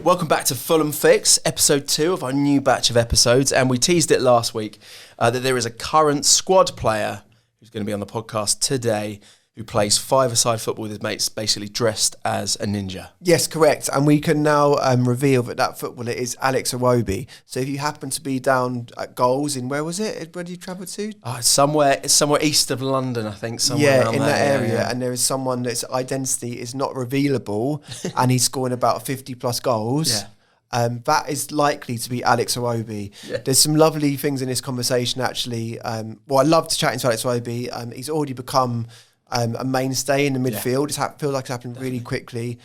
welcome back to Fulham Fix, episode 2 of our new batch of episodes, and we teased it last week that there is a current squad player who's going to be on the podcast today who plays five-a-side football with his mates, basically dressed as a ninja. Yes, correct. And we can now reveal that footballer is Alex Iwobi. So if you happen to be down at Goals in, where was it? Where did you travel to? Somewhere east of London, I think. Somewhere in that area. Yeah. And there is someone that's identity is not revealable and he's scoring about 50 plus goals. Yeah. That is likely to be Alex Iwobi. Yeah. There's some lovely things in this conversation, actually. I love to chat to Alex Iwobi. He's already become a mainstay in the midfield. It feels like it's happened really quickly.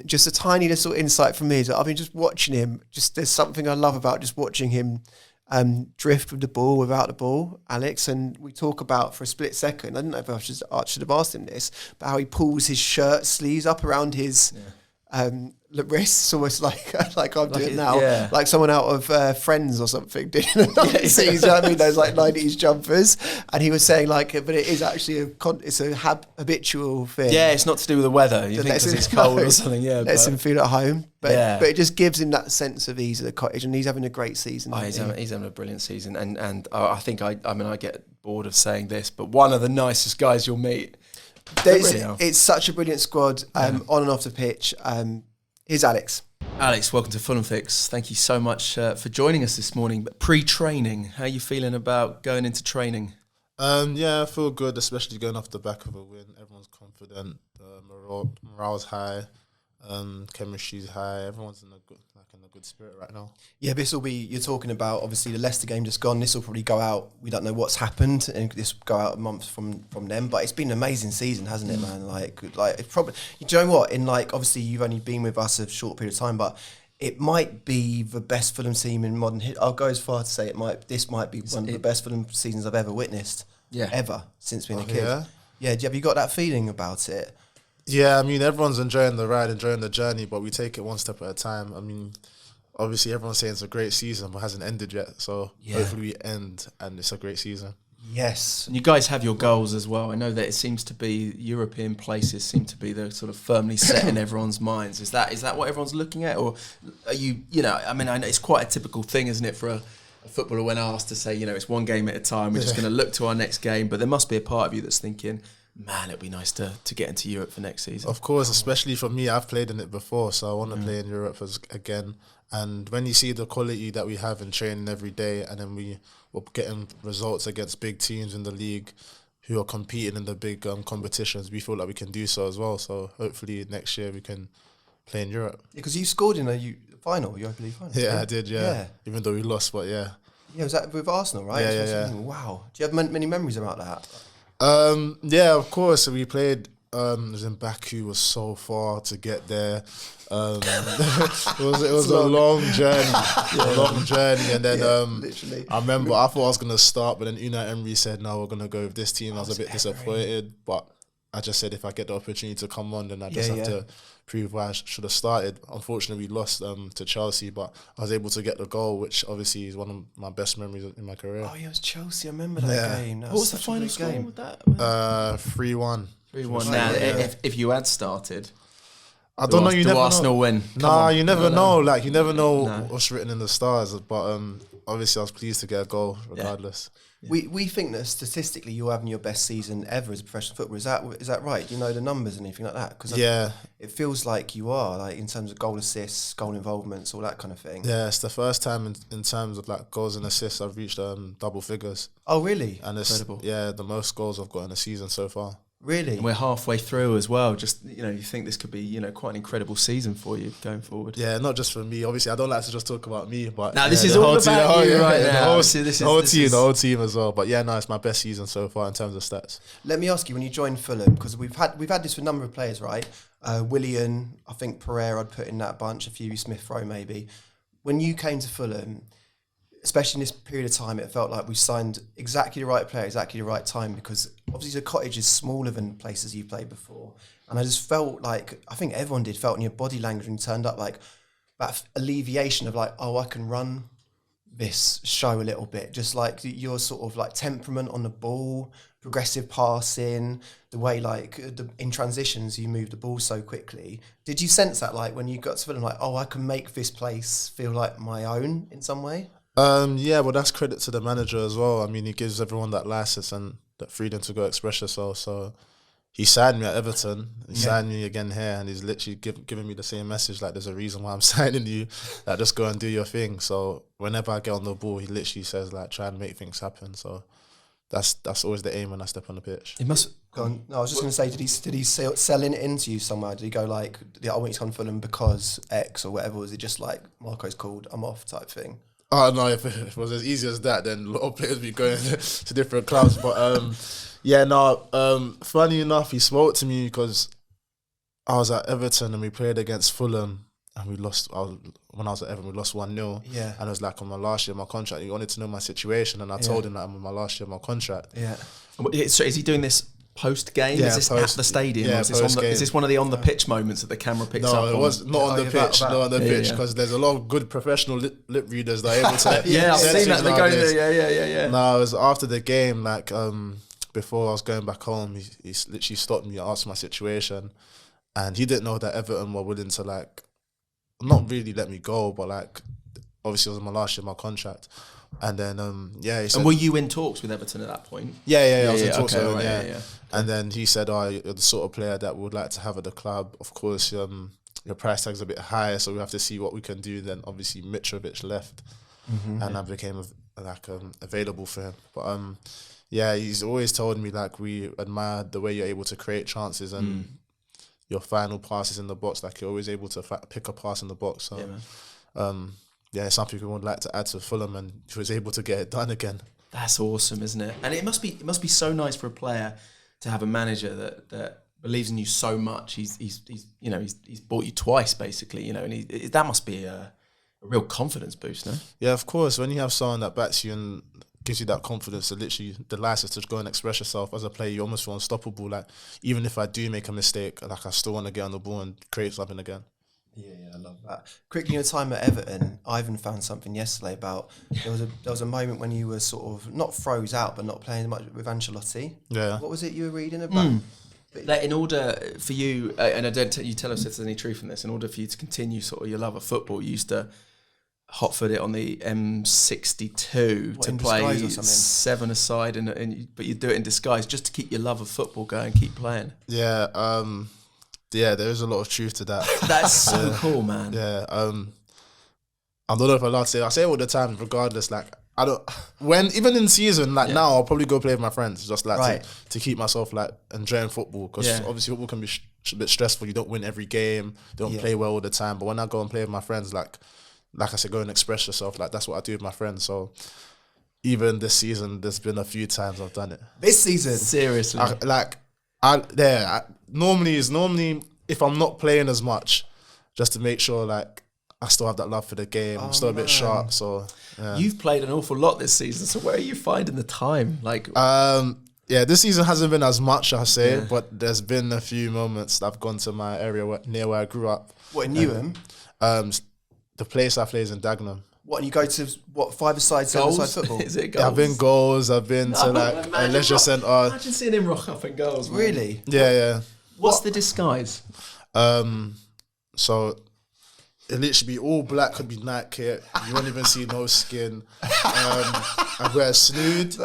Just a tiny little insight from me is that I've been just watching him. Just there's something I love about just watching him drift with the ball, without the ball, Alex. And we talk about for a split second, I don't know if I should have asked him this, but how he pulls his shirt sleeves up around his wrists, almost like I'm doing now, like someone out of Friends or something did in the 90s. You know what I mean? Those like 90s jumpers. And he was saying but it is actually it's a habitual thing. Yeah, it's not to do with the weather. You think because it's cold or something. Yeah, lets him feel at home. But it just gives him that sense of ease of the cottage, and he's having a great season. He's having a brilliant season, and I think I get bored of saying this, but one of the nicest guys you'll meet. It's such a brilliant squad on and off the pitch. Here's Alex. Alex, welcome to Fulham Fix. Thank you so much for joining us this morning. But pre-training, how are you feeling about going into training? I feel good, especially going off the back of a win. Everyone's confident, morale's high, chemistry's high. Everyone's in a good spirit right now. Yeah, this will be, you're talking about, obviously the Leicester game just gone. This will probably go out, we don't know what's happened, and this will go out a month from them. But it's been an amazing season, hasn't it, man? Like it's probably, do you know what? Obviously you've only been with us a short period of time, but it might be the best Fulham team in modern history. I'll go as far to say this might be one of the best Fulham seasons I've ever witnessed. Yeah. Ever, since being a kid. Yeah, have you got that feeling about it? Yeah, I mean, everyone's enjoying the ride, enjoying the journey, but we take it one step at a time. I mean, obviously everyone's saying it's a great season, but hasn't ended yet. So hopefully we end and it's a great season. Yes. And you guys have your goals as well. I know that it seems to be European places seem to be the sort of firmly set in everyone's minds. Is that what everyone's looking at? Or are you know, I mean, I know it's quite a typical thing, isn't it, for a footballer when asked to say, you know, it's one game at a time, we're just going to look to our next game. But there must be a part of you that's thinking, man, it'd be nice to get into Europe for next season. Of course, especially for me, I've played in it before, so I want to play in Europe again. And when you see the quality that we have in training every day, and then we're getting results against big teams in the league who are competing in the big competitions, we feel like we can do so as well. So hopefully next year we can play in Europe. Yeah, because you scored in a final, Europa League final. Yeah, I did, yeah. Even though we lost, but yeah. Yeah, was that with Arsenal, right? Yeah. Wow. Do you have many memories about that? Yeah, of course. We played. It was in Baku. Was so far to get there. It was a long journey, and then literally. I remember I thought I was gonna start, but then Unai Emery said no, we're gonna go with this team. I was a bit disappointed, but I just said if I get the opportunity to come on, then I just have to prove why I should have started. Unfortunately, we lost to Chelsea, but I was able to get the goal, which obviously is one of my best memories in my career. Oh, yeah, it was Chelsea. I remember that game. What was the final score with that? 3-1. 3-1. Now, if you had started, I don't know. You never Arsenal know. win. Nah, you never know. Like you never know what's written in the stars. But obviously, I was pleased to get a goal regardless. Yeah. We think that statistically you're having your best season ever as a professional footballer. Is that right? Do you know the numbers and anything like that? Because it feels like you are, like in terms of goal assists, goal involvements, all that kind of thing. Yeah, it's the first time in terms of like goals and assists I've reached double figures. Oh, really? And it's the most goals I've got in a season so far. Really? And we're halfway through as well. Just, you know, you think this could be, you know, quite an incredible season for you going forward. Yeah, not just for me. Obviously, I don't like to just talk about me, but this is all about you right now. The whole team as well. But yeah, no, it's my best season so far in terms of stats. Let me ask you, when you joined Fulham, because we've had this for a number of players, right? Willian, I think Pereira I'd put in that bunch, a few Smith Rowe maybe. When you came to Fulham, especially in this period of time, it felt like we signed exactly the right player, exactly the right time, because obviously the cottage is smaller than places you've played before. And I just felt like, I think everyone felt in your body language when you turned up, like that alleviation of like, oh, I can run this show a little bit. Just like your sort of like temperament on the ball, progressive passing, the way like in transitions you move the ball so quickly. Did you sense that like when you got to Fulham, like, oh, I can make this place feel like my own in some way? Yeah, well, that's credit to the manager as well. I mean, he gives everyone that license and that freedom to go express yourself. So he signed me at Everton. He signed me again here, and he's literally giving me the same message. Like, there's a reason why I'm signing you. Like, just go and do your thing. So whenever I get on the ball, he literally says like, try and make things happen. So that's always the aim when I step on the pitch. It must. Go on. No, I was just going to say, did he sell it into you somewhere? Did he go like, I want you to come to Fulham because X or whatever? Was it just like Marco's called, I'm off type thing? Oh no! If it was as easy as that, then a lot of players would be going to different clubs. But yeah, no. Funny enough, he spoke to me because I was at Everton and we played against Fulham and we lost. When I was at Everton, we lost 1-0. Yeah. And it was like on my last year of my contract. He wanted to know my situation, and I told him that I'm on my last year of my contract. Yeah. So is he doing this post game? Yeah, is this at the stadium? Yeah, Is this one of the on the pitch moments that the camera picks up? No, it on? was not on the pitch. Not on the pitch, yeah. because there's a lot of good professional lip readers that are able to. Yeah, I've seen that. They go nowadays. there. Yeah. No, it was after the game, like before I was going back home, he literally stopped me, asked my situation, and he didn't know that Everton were willing to like, not really let me go, but like, obviously it was my last year of my contract. And then, he said... And were you in talks with Everton at that point? Yeah, I was in talks okay, with him, right, yeah. And then he said, oh, you're the sort of player that we would like to have at the club. Of course, your price tag's a bit higher, so we have to see what we can do. Then obviously Mitrovic left, and I became available for him. But he's always told me like, we admire the way you're able to create chances and your final passes in the box. Like, you're always able to pick a pass in the box. So, it's something we would like to add to Fulham, and he was able to get it done again. That's awesome, isn't it? And it must be so nice for a player to have a manager that believes in you so much. He's bought you twice basically, and that must be a real confidence boost, no? Yeah, of course. When you have someone that backs you and gives you that confidence to literally the license to go and express yourself as a player, you almost feel unstoppable. Like, even if I do make a mistake, like, I still want to get on the ball and create something again. Yeah, I love that. Quickly, your time at Everton, Ivan found something yesterday about there was a moment when you were sort of not froze out, but not playing much with Ancelotti. Yeah. What was it you were reading about? That in order for you, and I don't you tell us if there's any truth in this, in order for you to continue sort of your love of football, you used to hot-foot it on the M62 to play 7 aside, but you do it in disguise just to keep your love of football going, keep playing. Yeah, yeah, there is a lot of truth to that. That's so cool, man. Yeah, I don't know if I'm allowed to say. I say it all the time, regardless. Like, I don't. Even in season, like now, I'll probably go play with my friends, just like to keep myself like enjoying football. Because obviously football can be a bit stressful. You don't win every game. You don't play well all the time. But when I go and play with my friends, like I said, go and express yourself. Like, that's what I do with my friends. So even this season, there's been a few times I've done it. This season, seriously, normally if I'm not playing as much, just to make sure like I still have that love for the game. I'm still a bit sharp. So you've played an awful lot this season. So where are you finding the time? Like, this season hasn't been as much, I say, but there's been a few moments that I've gone to my area near where I grew up. What, in Newham? The place I play is in Dagenham. What, and you go to, 5-a-side, 7-a-side football? Is it goals? I've been goals, I've been to like a leisure centre. Imagine seeing him rock up in goals, man. Really? Yeah. What's the disguise? So it literally be all black, could be night kit. You won't even see no skin. I wear a snood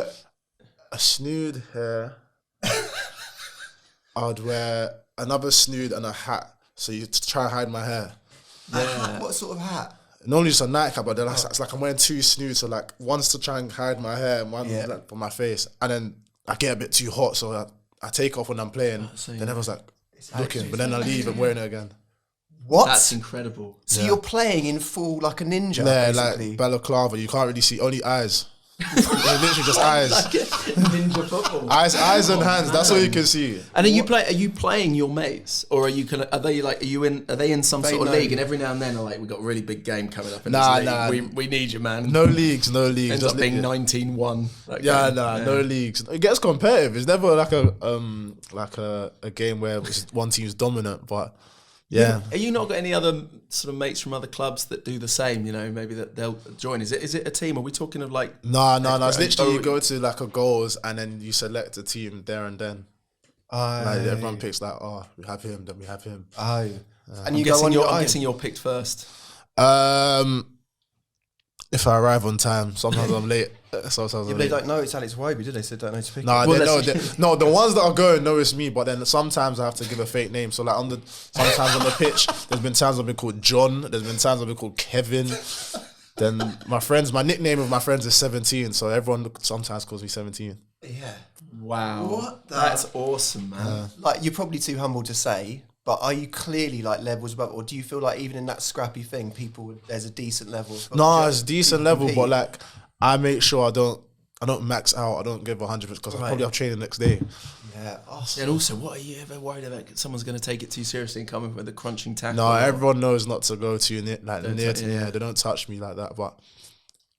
here. I'd wear another snood and a hat, so you try and hide my hair. Yeah. What sort of hat? Normally just a nightcap, but then it's like I'm wearing 2 snoods, so like one's to try and hide my hair, and one like for my face, and then I get a bit too hot, so I take off when I'm playing. Then everyone's like looking, but then I leave and wearing it again. What? That's incredible. So you're playing in full like a ninja, yeah, basically. like balaclava. You can't really see, only eyes. Literally just eyes. Like ninja football. Eyes and hands. That's all you can see. And are you playing your mates, or are you in some sort of league? And every now and then, we've got a really big game coming up in this league. We need you, man. No leagues. Ends up being 19-1. No leagues. It gets competitive. It's never like a game where one team's dominant, but Yeah. Are you not got any other sort of mates from other clubs that do the same? You know, maybe that they'll join. Is it a team? Are we talking of like? No. It's literally you go to like a goals and then you select a team there and then. Like everyone picks like, oh, we have him, then we have him. Oh, and I'm guessing you're picked first. If I arrive on time, sometimes I'm late. Sometimes I'm they late. don't know it's Alex Iwobi, did they? So they don't know to pick. No, it. they know. No, the ones that are going know it's me, but then sometimes I have to give a fake name. So like sometimes on the pitch, there's been times I've been called John. There's been times I've been called Kevin. Then my nickname of my friends is 17. So everyone sometimes calls me 17. Yeah. Wow. That's awesome, man. Like you're probably too humble to say, but are you clearly like levels above, or do you feel like even in that scrappy thing, there's a decent level? No, it's a decent level, but like I make sure I don't max out. I don't give 100% because I probably have training the next day. Yeah. Awesome. And also, what are you ever worried about? Someone's going to take it too seriously and come in with a crunching tackle? No, everyone knows not to go too near to me. Yeah, they don't touch me like that, but.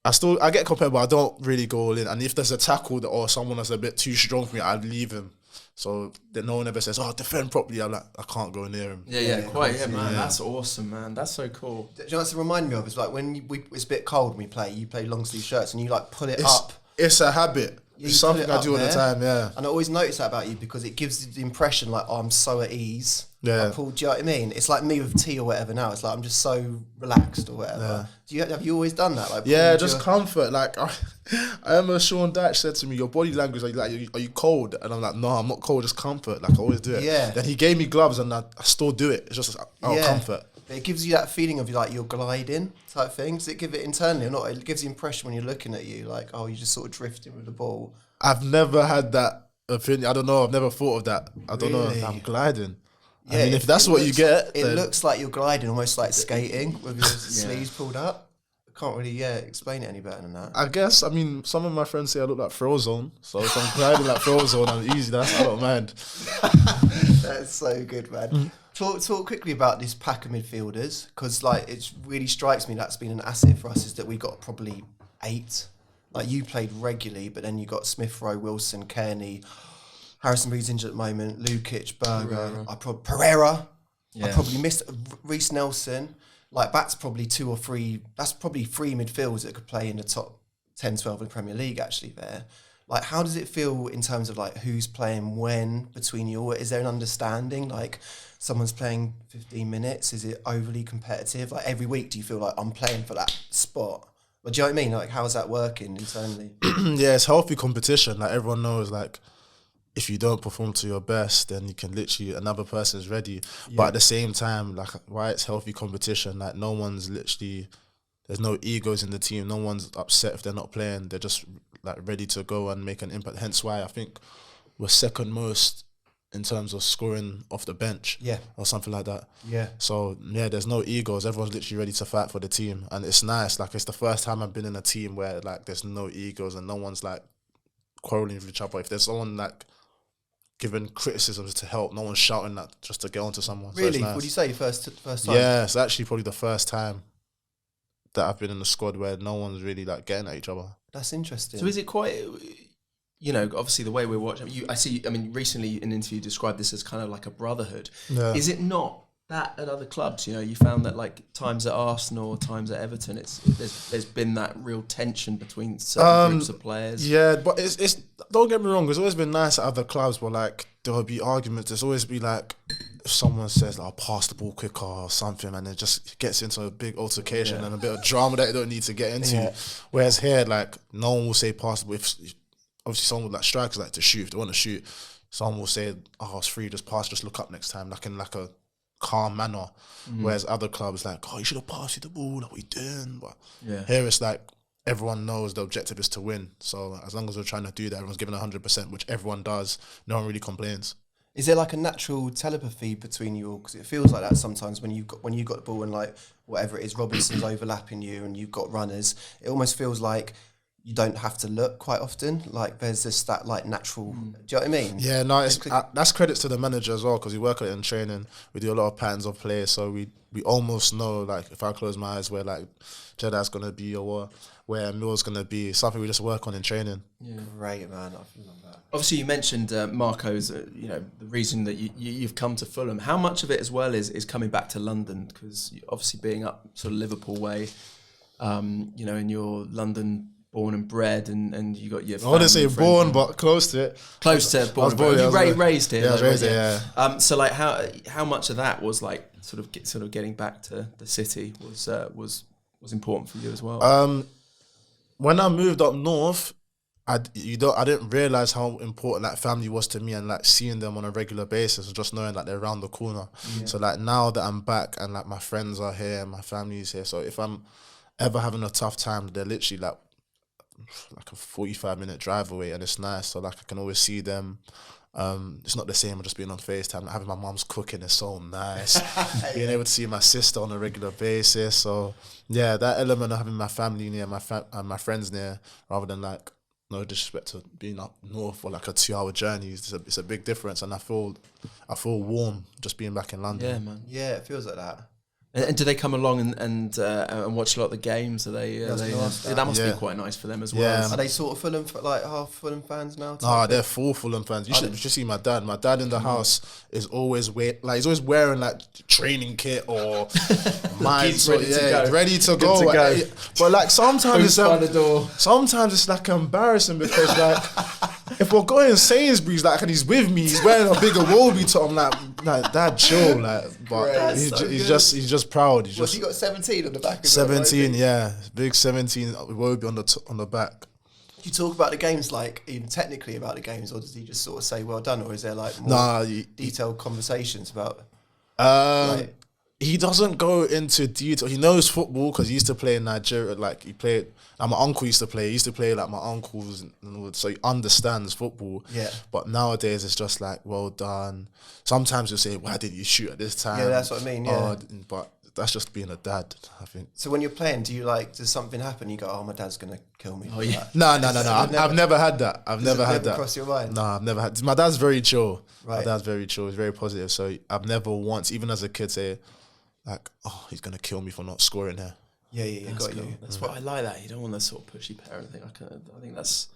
I get compared, but I don't really go all in. And if there's a tackle or someone that's a bit too strong for me, I'd leave him. So that no one ever says, "Oh, defend properly." I'm like, I can't go near him. Yeah, man. That's awesome, man. That's so cool. Do you know what to remind me of? It's like when it's a bit cold when we play. You play long sleeve shirts and you like pull it up. It's a habit. Yeah, it's something I do all the time. Yeah. And I always notice that about you because it gives the impression like, oh, I'm so at ease. Yeah. Like, Paul, do you know what I mean? It's like me with tea or whatever now. It's like I'm just so relaxed or whatever. Yeah. Have you always done that? Like, yeah, just comfort. Like I remember Sean Dyche said to me, "Your body language, are you cold?" And I'm like, "No, I'm not cold. Just comfort. Like I always do it." Yeah. Then he gave me gloves, and I still do it. It's just comfort. It gives you that feeling of like you're gliding type thing. Does it give it internally or not? It gives the impression when you're looking at you like, oh, you're just sort of drifting with the ball. I've never had that opinion. I don't know. I've never thought of that. I don't know. I'm gliding. Yeah, I mean, if that's what you get, it looks like you're gliding, almost like skating with your sleeves pulled up. I can't really explain it any better than that. I guess. I mean, some of my friends say I look like Frozone, so if I'm gliding like Frozone, I'm easy. I don't mind. That's so good, man. Talk quickly about this pack of midfielders, because like it really strikes me that's been an asset for us is that we got probably 8. Like you played regularly, but then you got Smith Rowe, Wilson, Kearney, Harrison Reed's injured at the moment, Lukic, Berger, Pereira. Yeah. I probably missed Reece Nelson. Like that's probably 2 or 3. That's probably 3 midfielders that could play in the top 10, 12 in the Premier League. Actually, there. Like, how does it feel in terms of like who's playing when between you? Is there an understanding? Like, someone's playing 15 minutes. Is it overly competitive? Like every week, do you feel like I'm playing for that spot? But do you know what I mean? Like, how's that working internally? Yeah, it's healthy competition. Like everyone knows, like if you don't perform to your best, then you can literally another person's ready. Yeah. But at the same time, like why it's healthy competition? Like no one's literally, there's no egos in the team. No one's upset if they're not playing. They're just like ready to go and make an impact. Hence why I think we're second most in terms of scoring off the bench, or something like that. Yeah. So yeah, there's no egos. Everyone's literally ready to fight for the team, and it's nice. Like it's the first time I've been in a team where like there's no egos and no one's like quarreling with each other. If there's someone like giving criticisms to help, no one's shouting that just to get onto someone. Really? So nice. Would you say first time? Yeah, it's actually probably the first time that I've been in a squad where no one's really like getting at each other. That's interesting. So is it quite, you know, obviously the way we're watching, recently in an interview you described this as kind of like a brotherhood. Yeah. Is it not that at other clubs? You know, you found that like times at Arsenal, times at Everton, there's been that real tension between certain groups of players. Yeah, but it's don't get me wrong, it's always been nice at other clubs, but like there will be arguments. There's always be like if someone says like, I'll pass the ball quicker or something, and it just gets into a big altercation and a bit of drama that you don't need to get into. Yeah. Whereas here, like no one will say pass the ball. If obviously someone with like strikers like to shoot, if they want to shoot, someone will say, oh, it's free, just pass, just look up next time, like in like a calm manner. Whereas other clubs like, oh, you should have passed you the ball, like what you doing? But here it's like everyone knows the objective is to win. So as long as we're trying to do that, everyone's giving 100%, which everyone does. No one really complains. Is there like a natural telepathy between you all? Because it feels like that sometimes when you've got the ball and like whatever it is, Robinson's overlapping you and you've got runners. It almost feels like you don't have to look quite often. Like there's this that like natural. Do you know what I mean? Yeah, no, that's credits to the manager as well, because we work on it in training. We do a lot of patterns of play, so we almost know, like, if I close my eyes where like Jedah's gonna be or where Mill's gonna be. Something we just work on in training. Yeah, great, man. I love that. Obviously, you mentioned Marco's, the reason that you've come to Fulham. How much of it as well is coming back to London? Because obviously being up sort of Liverpool way, in your London born and bred, and you got your. I wouldn't say born, but close to it. Close to born. And bred. You raised here. Yeah, I was raised here. Yeah. So like, how much of that was like sort of getting back to the city was important for you as well? When I moved up north, I didn't realize how important that family was to me, and like seeing them on a regular basis, and just knowing that they're around the corner. Yeah. So like now that I'm back and like my friends are here, and my family's here. So if I'm ever having a tough time, they're literally like a 45-minute drive away, and it's nice. So like I can always see them. It's not the same as just being on FaceTime. Having my mum's cooking is so nice. Being able to see my sister on a regular basis. So yeah, that element of having my family near, my friends near, rather than like, no disrespect to being up north for like a 2-hour journey, it's a big difference. And I feel warm just being back in London. Yeah, man. Yeah, it feels like that. And do they come along and watch a lot of the games? Are they? That must be quite nice for them as well. Yeah. Are they sort of Fulham, like half Fulham fans now? No, they're full Fulham fans. You should see my dad. My dad in the house is always he's always wearing like training kit or ready to go. But like sometimes it's like embarrassing, because like if we're going Sainsbury's, like, and he's with me, he's wearing a bigger Iwobi top. I'm like, Dad, chill, like. But he's just proud. What's he got? 17 on the back. 17, yeah, big 17 Iwobi on the back. Do you talk about the games, like even technically about the games, or does he just sort of say well done, or is there like more detailed conversations about? He doesn't go into detail. He knows football because he used to play in Nigeria. Like he played. And my uncle used to play. He used to play like my uncles, and so he understands football. Yeah. But nowadays it's just like, well done. Sometimes you'll say, why didn't you shoot at this time? Yeah, that's what I mean. Yeah. But that's just being a dad, I think. So when you're playing, does something happen? You go, oh, my dad's gonna kill me. Oh yeah. No. I've never had that. I've never had that. Cross your mind? No, I've never had. My dad's very chill. Right. My dad's very chill. He's very positive. So I've never once, even as a kid, say like, oh, he's gonna kill me for not scoring here. Yeah, got cool. You. That's what I like. That you don't want that sort of pushy parent thing. I think that's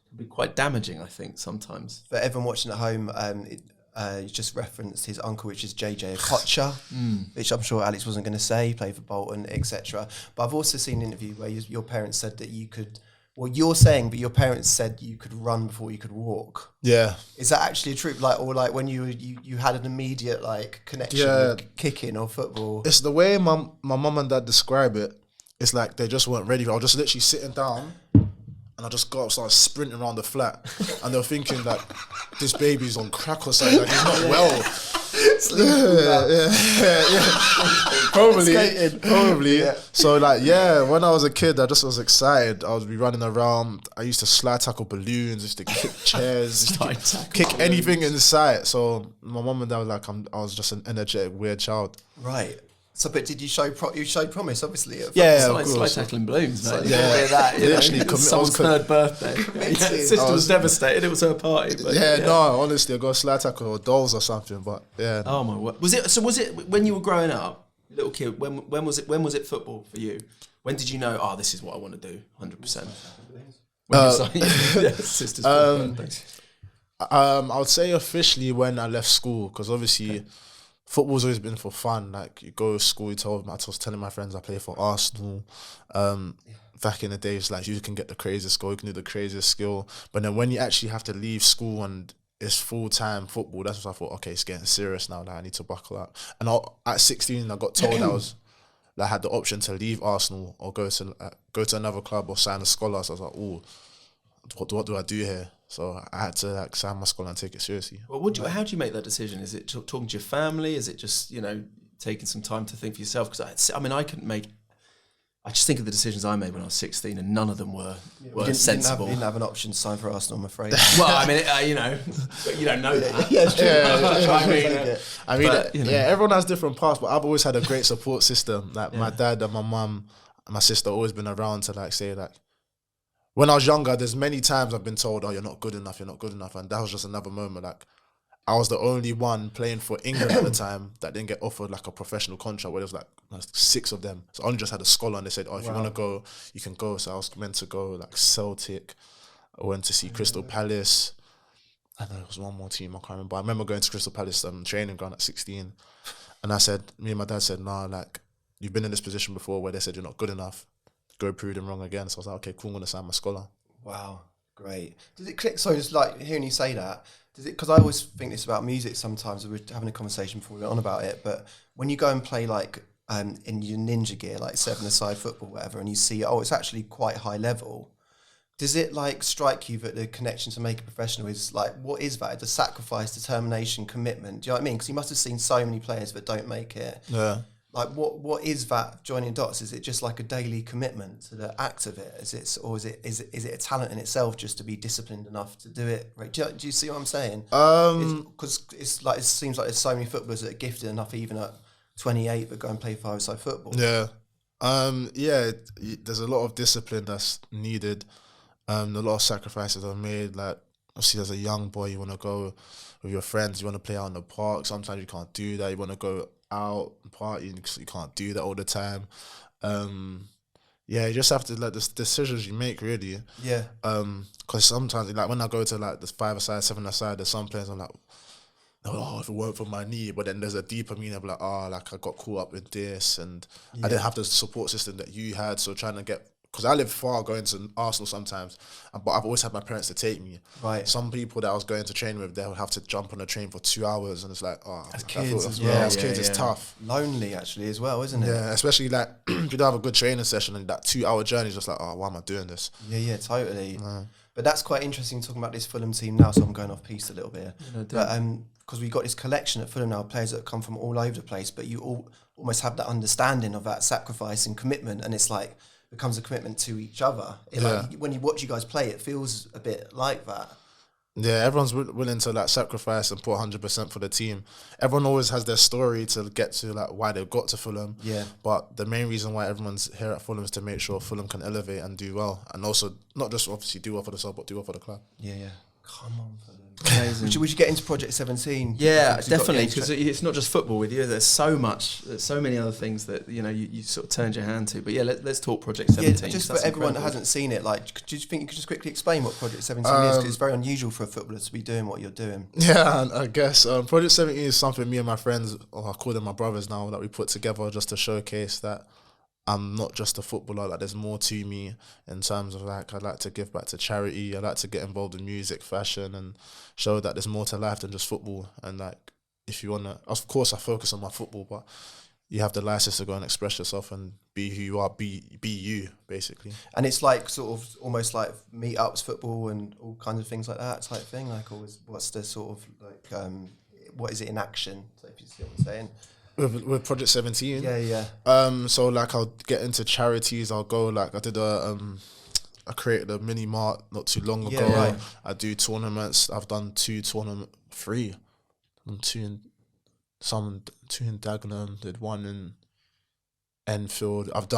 can be quite damaging. I think sometimes. For everyone watching at home, you just referenced his uncle, which is JJ Okocha, which I'm sure Alex wasn't going to say. He played for Bolton, etc. But I've also seen an interview where your parents said that you could. Well, you're saying, but your parents said you could run before you could walk. Yeah. Is that actually true? Like, or like when you had an immediate like connection with kicking or football? It's the way my mum and dad describe it. It's like they just weren't ready. I was just literally sitting down, and I just got up, started sprinting around the flat, and they were thinking like, this baby's on crack or something. Like he's not well. Yeah. Probably. Yeah. So like, when I was a kid, I just was excited. I would be running around. I used to slide tackle balloons, used to kick chairs, kick anything in sight. So my mum and dad were like, I was just an energetic, weird child. Right. So, but did you show promise? Obviously, slide tackling balloons. No? Literally, someone's third birthday. Sister was devastated. It was her party. But no, honestly, I got a slide tackle or dolls or something. But yeah. Oh my word! Was it when you were growing up, little kid? When was it football for you? When did you know? Oh, this is what I want to do. 100%. Sister's birthday. I would say officially when I left school, because obviously. Okay. Football's always been for fun. Like you go to school, I was telling my friends I play for Arsenal. Back in the days, like you can get the craziest score, you can do the craziest skill. But then when you actually have to leave school and it's full-time football, that's what I thought, okay, it's getting serious now. Like I need to buckle up. And at 16, I got told I had the option to leave Arsenal or go to another club or sign a scholar. So I was like, oh, what do I do here? So I had to like sign my scholar and take it seriously. Well, how do you make that decision? Is it talking to your family? Is it just taking some time to think for yourself? Because I couldn't make. I just think of the decisions I made when I was 16, and none of them were sensible. You didn't have an option to sign for Arsenal, I'm afraid. Well, I mean, you don't know that. Yeah, it's true. Everyone has different paths, but I've always had a great support system. Like my dad and my mum and my sister always been around to like say like, when I was younger, there's many times I've been told, "Oh, you're not good enough. You're not good enough," and that was just another moment. Like, I was the only one playing for England at the time that didn't get offered like a professional contract. Where there was like 6 of them, so I only just had a scholar, and they said, "Oh, if you want to go, you can go." So I was meant to go like Celtic. I went to see Crystal Palace. I know there was one more team I can't remember. I remember going to Crystal Palace training ground at 16, and me and my dad said, "Nah, like you've been in this position before where they said you're not good enough. Go prove them wrong again." So I was like, "Okay, cool. I'm gonna sign my scholar." Wow, great. Does it click? So it's like hearing you say that. Does it? Because I always think this about music. Sometimes we were having a conversation before we went on about it. But when you go and play like in your ninja gear, like 7-a-side football, whatever, and you see, it's actually quite high level. Does it like strike you that the connection to make a professional is like, what is that? The sacrifice, determination, commitment. Do you know what I mean? Because you must have seen so many players that don't make it. Yeah. Like what is that joining dots? Is it just like a daily commitment to the act of it? Is it a talent in itself just to be disciplined enough to do it? Right? Do you see what I'm saying? Because it's like it seems like there's so many footballers that are gifted enough even at 28 but go and play 5-a-side football. Yeah. There's a lot of discipline that's needed. A lot of sacrifices are made. Like, obviously, as a young boy, you want to go with your friends. You want to play out in the park. Sometimes you can't do that. You want to go out and party. You can't do that all the time. You just have to like the decisions you make, really. Yeah. Because sometimes, like when I go to like the 5-a-side, 7-a-side, there's some players I'm like, "Oh, if it weren't for my knee," but then there's a deeper meaning of like, like I got caught up with this, and I didn't have the support system that you had. So trying to get. Because I live far going to Arsenal sometimes, but I've always had my parents to take me. Right. Some people that I was going to train with, they would have to jump on a train for 2 hours, and it's like, as kids, it's tough. Lonely, actually, as well, isn't it? Yeah, especially like if you don't have a good training session and that 2-hour journey is just like, why am I doing this? Yeah, totally. But that's quite interesting talking about this Fulham team now, so I'm going off piece a little bit. Because we've got this collection at Fulham now, players that come from all over the place, but you all almost have that understanding of that sacrifice and commitment, and it's like, becomes a commitment to each other. Like, when you watch you guys play, it feels a bit like that. Yeah, everyone's willing to like sacrifice and put 100% for the team. Everyone always has their story to get to like why they got to Fulham. Yeah. But the main reason why everyone's here at Fulham is to make sure Fulham can elevate and do well, and also not just obviously do well for themselves, but do well for the club. Yeah. Come on, Fulham. Amazing. Would you get into Project 17? Yeah, definitely, because it's not just football with you. There's so many other things that you sort of turned your hand to. But yeah, let's talk Project 17. Yeah, just for everyone that hasn't seen it, like, do you think you could just quickly explain what Project 17 is? Because it's very unusual for a footballer to be doing what you're doing. Yeah, I guess Project 17 is something me and my friends, or I call them my brothers now, that we put together just to showcase that I'm not just a footballer. Like, there's more to me in terms of like, I'd like to give back to charity. I like to get involved in music, fashion, and show that there's more to life than just football. And like, if you wanna, of course, I focus on my football, but you have the license to go and express yourself and be who you are, be you, basically. And it's like sort of almost like meetups, football, and all kinds of things like that type thing. Like, always, what's the sort of like, what is it in action? So if you see what I'm saying. With Project 17? Yeah. So like I'll get into charities, I'll go like I created a mini mart not too long ago. Right. I do tournaments. I've done 3. 2 in Dagenham, did 1 in Enfield. I've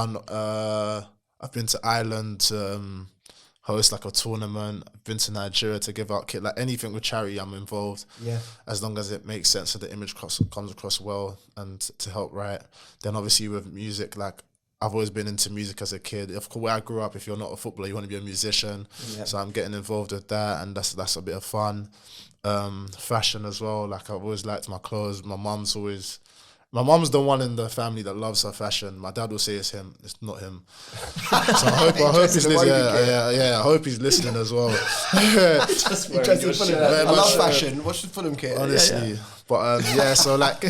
been to Ireland to host like a tournament. I've been to Nigeria to give out kit. Like anything with charity, I'm involved. Yeah. As long as it makes sense so the image comes across well and to help right. Then obviously with music, like I've always been into music as a kid. Of course, where I grew up, if you're not a footballer, you want to be a musician. Yeah. So I'm getting involved with that, and that's a bit of fun. Fashion as well. Like I've always liked my clothes. My mum's the one in the family that loves her fashion. My dad will say it's him. It's not him. So I hope he's listening. I hope he's listening as well. I love fashion. What's the Fulham kit? Honestly. Yeah. But so like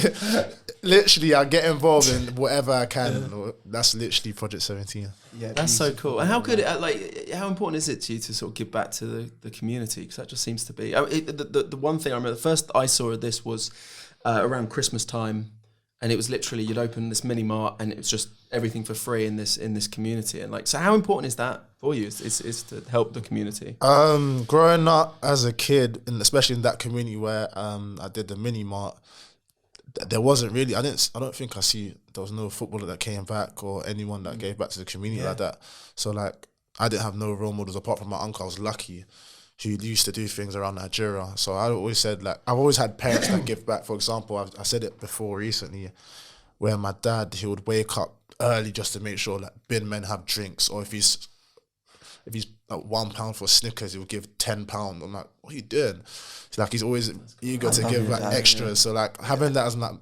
literally I get involved in whatever I can. Yeah. That's literally Project 17. Yeah, that's so cool. And how good, how important is it to you to sort of give back to the community? Because that just seems to be the one thing I remember. The first I saw of this was around Christmas time. And it was literally, you'd open this mini mart and it was just everything for free in this community. And like, so how important is that for you? Is to help the community? Growing up as a kid, and especially in that community where I did the mini mart, there wasn't really. I don't think there was no footballer that came back or anyone that gave back to the community like that. So like, I didn't have no role models apart from my uncle. I was lucky, who used to do things around Nigeria. So I always said, like, I've always had parents that give back. For example, I said it before recently, where my dad, he would wake up early just to make sure that bin men have drinks, or if he's like £1 for Snickers, he would give £10. I'm like, what are you doing? It's like he's always eager to give like extras. Yeah. So like having that as like,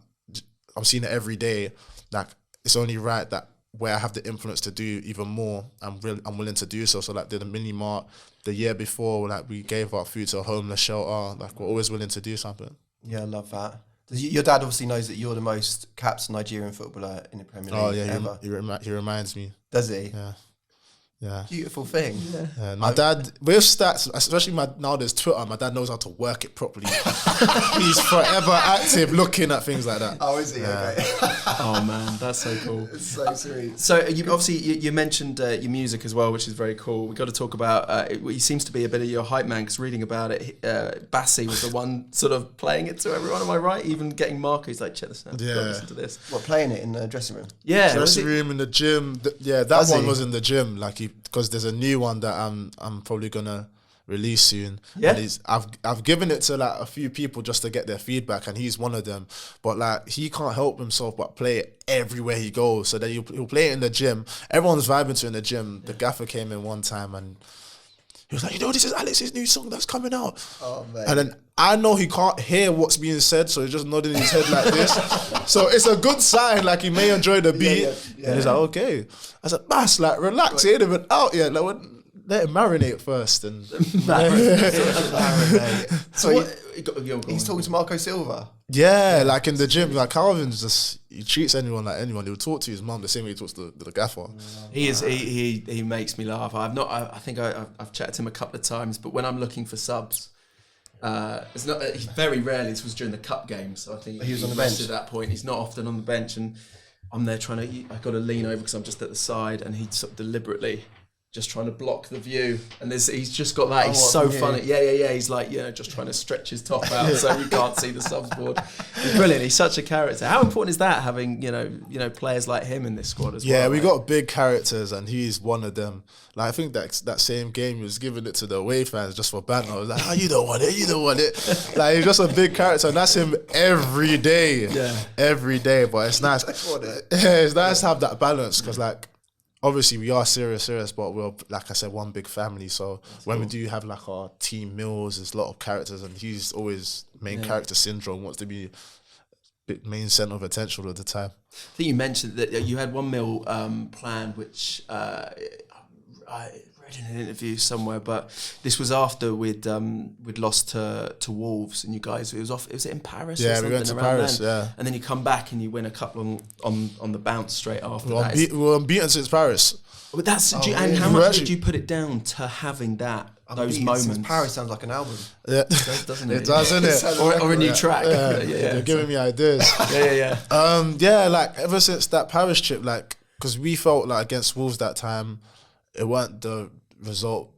I'm seeing it every day. Like it's only right that where I have the influence to do even more, I'm willing to do so. So like the mini mart the year before, like we gave our food to a homeless shelter. Like we're always willing to do something. Yeah, I love that. Your dad obviously knows that you're the most caps Nigerian footballer in the Premier League. Oh yeah, ever. He reminds me. Does he? Yeah. Yeah. Beautiful thing. Yeah. My dad, with stats, especially now there's Twitter, my dad knows how to work it properly. He's forever active looking at things like that. Oh, is he? Yeah. Okay. Oh man, that's so cool. It's so sweet. So you mentioned your music as well, which is very cool. We've got to talk about, he seems to be a bit of your hype man, because reading about it, Bassi was the one sort of playing it to everyone, am I right? Even getting Marco, he's like, check this out, listen to this. What, playing it in the dressing room? Yeah. Dressing room, in the gym. That one was in the gym, like because there's a new one that I'm probably gonna release soon. Yeah. And I've given it to like a few people just to get their feedback, and he's one of them. But like he can't help himself but play it everywhere he goes. So then he'll play it in the gym. Everyone's vibing to it in the gym. The gaffer came in one time and he was like, this is Alex's new song that's coming out. Oh man. And then I know he can't hear what's being said, so he's just nodding his head like this. So it's a good sign, like he may enjoy the beat. Yeah. And he's like, okay. I said, Bass, like relax, he ain't even out yet. Like, let him marinate first. And marinate. So he's talking to Marco Silva. Yeah, like in the gym, like Calvin's he treats anyone like anyone. He'll talk to his mum the same way he talks to the gaffer. He makes me laugh. I think I've chatted to him a couple of times, but when I'm looking for subs, it's not. Very rarely. This was during the cup games. So I think he was on the bench at that point. He's not often on the bench, and I'm there trying to. I got to lean over because I'm just at the side, and he'd sort of deliberately just trying to block the view, and he's just got that. He's so funny. Yeah. He's like, just trying to stretch his top out so you can't see the subs board. He's brilliant. He's such a character. How important is that, having players like him in this squad as well? Yeah, we got big characters, and he's one of them. Like I think that same game he was giving it to the away fans just for banter. I was like, you don't want it. Like he's just a big character, and that's him every day. Yeah, every day. But it's nice. It's nice to have that balance, because like, obviously we are serious, but we're, like I said, one big family. So when we do have like our team meals, there's a lot of characters, and he's always main character syndrome, wants to be main centre of attention all the time. I think you mentioned that you had one meal planned, which I read in an interview somewhere, but this was after we'd lost to Wolves, and you guys, it was in Paris. Yeah, we went to Paris. Then. Yeah, and then you come back and you win a couple on the bounce straight after. We were unbeaten since Paris. But and how much did you put it down to having those moments? Paris sounds like an album. Yeah, doesn't it? It does, doesn't it? or a new track. Yeah. You're giving me ideas. Yeah. Like ever since that Paris trip, like because we felt like against Wolves that time, it weren't the result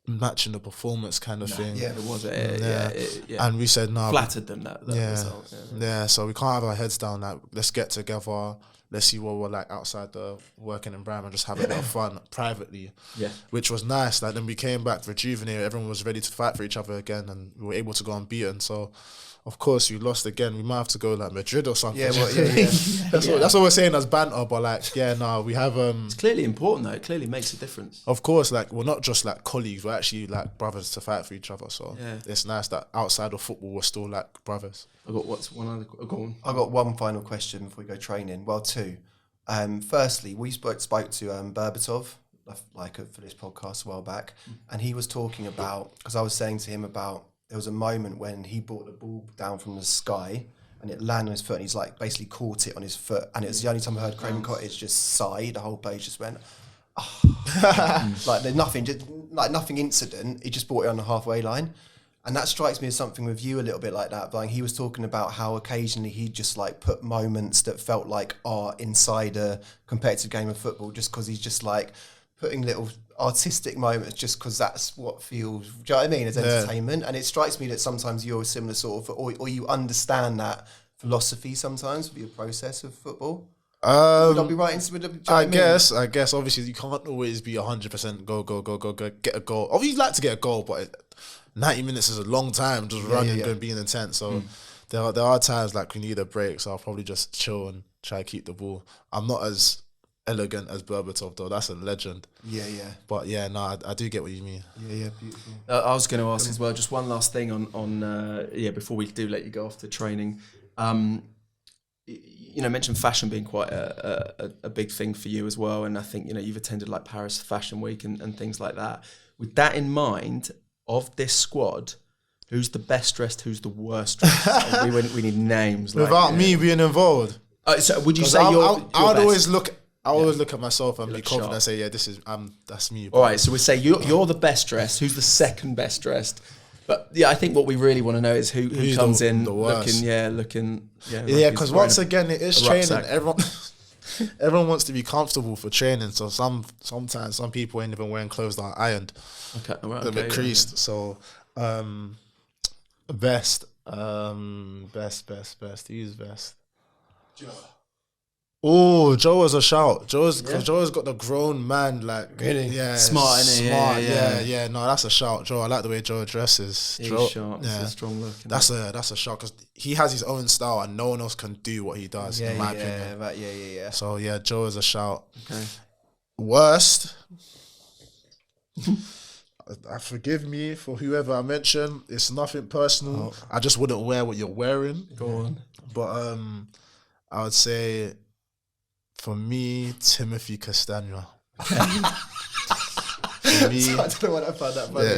matching the performance kind of thing. Yeah, it was. And we said no. Flattered them that result. Yeah, so we can't have our heads down. Like, let's get together. Let's see what we're like outside the working environment, just have a bit of fun privately. Yeah, which was nice. Like then we came back rejuvenated. Everyone was ready to fight for each other again, and we were able to go unbeaten. So. Of course, you lost again. We might have to go like Madrid or something. Yeah. That's what we're saying as banter. But like, we have. It's clearly important though. It clearly makes a difference. Of course, like we're not just like colleagues. We're actually like brothers to fight for each other. So it's nice that outside of football, we're still like brothers. I got one other. Go on. I got one final question before we go training. Well, two. Firstly, we spoke to Berbatov for this podcast a while back, and he was talking about, because I was saying to him about. There was a moment when he brought the ball down from the sky and it landed on his foot, and he's like basically caught it on his foot, and it was the only time I heard Craven Cottage just sigh. The whole page just went, like there's nothing, just like nothing incident. He just brought it on the halfway line, and that strikes me as something with you a little bit like that. Like he was talking about how occasionally he just like put moments that felt like art inside a competitive game of football, just because he's just like putting little artistic moments just because that's what feels, do you know what I mean, as entertainment. And it strikes me that sometimes you're a similar sort of, or you understand that philosophy sometimes with your process of football. Would I be right? I guess. Obviously, you can't always be 100% go, get a goal. Obviously, you'd like to get a goal, but 90 minutes is a long time just running and being intense. So there are times like we need a break. So I'll probably just chill and try to keep the ball. I'm not as elegant as Berbatov though. That's a legend. Yeah. But yeah, no, I do get what you mean. Yeah, beautiful. I was going to ask as well, just one last thing on before we do let you go off to training. Mentioned fashion being quite a big thing for you as well, and I think you've attended like Paris Fashion Week and things like that. With that in mind, of this squad, who's the best dressed? Who's the worst dressed? we need names. Without me being involved. So would you say I you're would best? always look. I always look at myself and be confident and say, yeah, that's me. All right, so we say you're the best dressed. Who's the second best dressed? But yeah, I think what we really want to know is who comes in looking. Yeah, because once again, it is training. Everyone wants to be comfortable for training. So sometimes some people ain't even wearing clothes that are ironed. Okay, a bit creased. Yeah. So best. Who's best? Oh, Joe is a shout. Joe's got the grown man, like, really, smart, isn't he? Smart, yeah. No, that's a shout, Joe. I like the way Joe dresses. He's sharp. Yeah, it's a strong look. That's a shout because he has his own style and no one else can do what he does. In my opinion. Yeah. So yeah, Joe is a shout. Okay. Worst. Forgive me for whoever I mention. It's nothing personal. I just wouldn't wear what you're wearing. Go on. But I would say, for me, Timothy Castagna. For me, I don't know why I found that funny.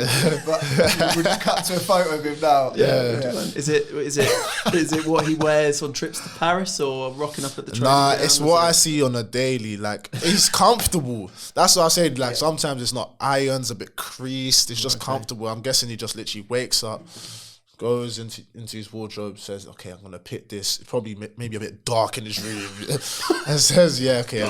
But we'll just cut to a photo of him now. Yeah. Is it what he wears on trips to Paris or rocking up at the training ground? It's what I see on a daily. Like, he's comfortable. That's what I said. Like, sometimes it's not irons, a bit creased. It's just comfortable. I'm guessing he just literally wakes up, goes into his wardrobe, says, okay, I'm going to pick this. Probably maybe a bit dark in his room. And says, yeah, okay,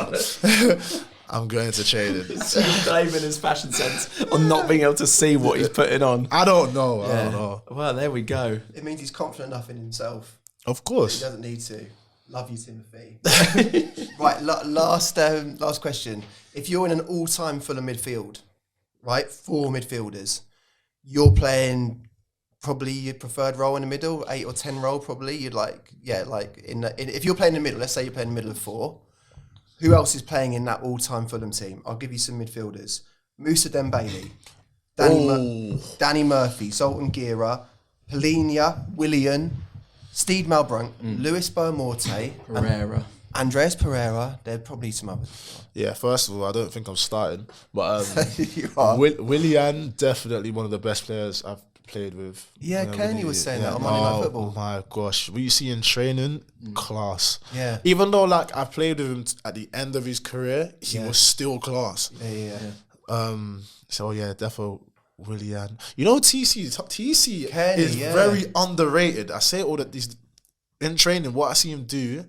I'm going to training. So he's blaming his fashion sense on not being able to see what he's putting on. I don't know. Well, there we go. It means he's confident enough in himself. Of course. He doesn't need to. Love you, Timothy. Right, last question. If you're in an all-time Fulham midfield, right, 4 midfielders, you're playing probably your preferred role in the middle, 8 or 10 role probably. You'd if you're playing in the middle, let's say you're playing in the middle of 4, who else is playing in that all-time Fulham team? I'll give you some midfielders. Moussa Dembele, Danny Murphy, Zoltan Gira, Polinia, Willian, Steve Malbrunk, Lewis Boamorte, Pereira. Andreas Pereira. There are probably some others. Yeah, first of all, I don't think I'm starting. But You are. Willian, definitely one of the best players I've played with. Yeah, Kearney was saying that on Monday Night Football. Oh my gosh, what you see in training, class. Yeah. Even though like I played with him at the end of his career, he was still class. Yeah. So yeah, definitely Willian. You know, TC Kearney, is very underrated. I say all that these in training. What I see him do,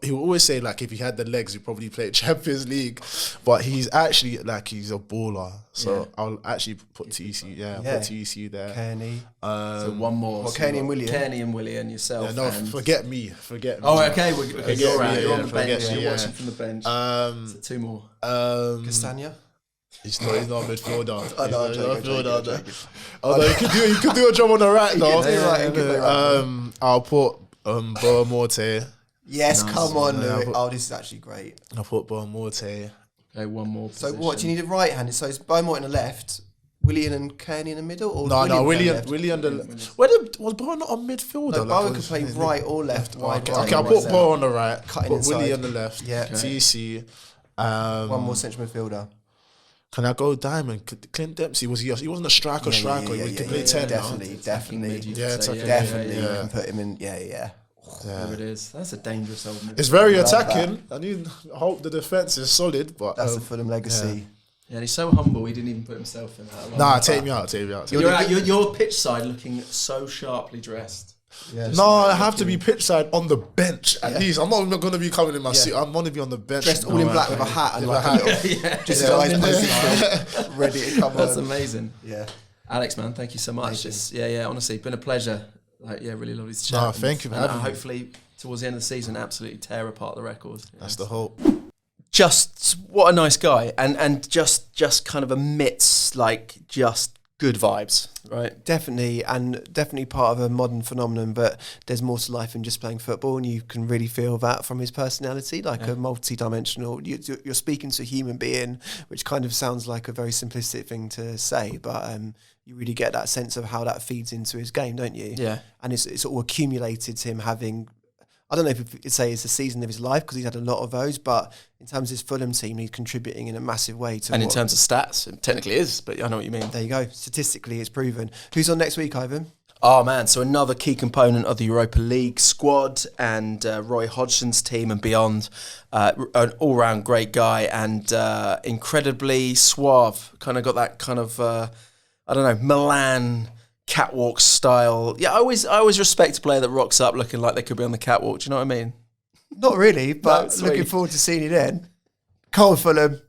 he will always say like if he had the legs, he'd probably play Champions League. But he's actually like he's a baller. So I'll actually put TC. Yeah, put TC there. Kearney. So one more. Well, Kearney and Willian. Kearney and Willian, yourself. Yeah, no, forget me. Oh, okay. You're right. You're on the bench. Me, You're watching from the bench. So 2 more. Castagna. He's not a midfielder. Oh, no, he's not a midfielder. Although he could do a job on the right though. I'll put Boamorte. Yes, come on, Louis. Oh, this is actually great. I'll put Boamorte. Okay, one more. So what, do you need a right handed? So it's Boamorte on the left, Willian and Kearney in the middle? Or Willian the left. Was Bo not a midfielder? No, Bowen could play right or left. Okay, I'll put Bo on the right. Cutting put inside. Willie on the left. Yeah. TC. One more central midfielder. Can I go diamond? Clint Dempsey, he wasn't a striker. He could play 10 definitely. Yeah, definitely. You can put him in. Yeah. There it is. That's a dangerous old midfield. It's very attacking. I hope the defence is solid, but that's the Fulham legacy. Yeah, and he's so humble. He didn't even put himself in that. Nah, take me out. You're pitch side looking so sharply dressed. Yeah, no, I have to be pitch side on the bench at least. I'm not going to be coming in my suit. I'm going to be on the bench. Dressed all in black with a hat and like a little, just his eyes posted, ready to come on. That's amazing. Yeah. Alex, man, thank you so much. Honestly, been a pleasure. Like, yeah, really lovely to chat. No, thank you for having me. Hopefully, towards the end of the season, absolutely tear apart the records. That's the hope. Just what a nice guy, and just kind of emits like just good vibes, right? Definitely, and definitely part of a modern phenomenon, but there's more to life than just playing football, and you can really feel that from his personality, like a multi-dimensional, you're speaking to a human being, which kind of sounds like a very simplistic thing to say, but you really get that sense of how that feeds into his game, don't you? Yeah. And it's all accumulated to him having, I don't know if you could say it's the season of his life, because he's had a lot of those, but in terms of his Fulham team, he's contributing in a massive way to. And in terms of stats, it technically is, but I know what you mean. There you go. Statistically, it's proven. Who's on next week, Ivan? Oh man, so another key component of the Europa League squad, and Roy Hodgson's team and beyond, an all-round great guy, and incredibly suave, kind of got that kind of, I don't know, Milan catwalk style. Yeah, I always respect a player that rocks up looking like they could be on the catwalk, do you know what I mean? Not really, but That's looking sweet. forward to seeing it then. Come on, Fulham.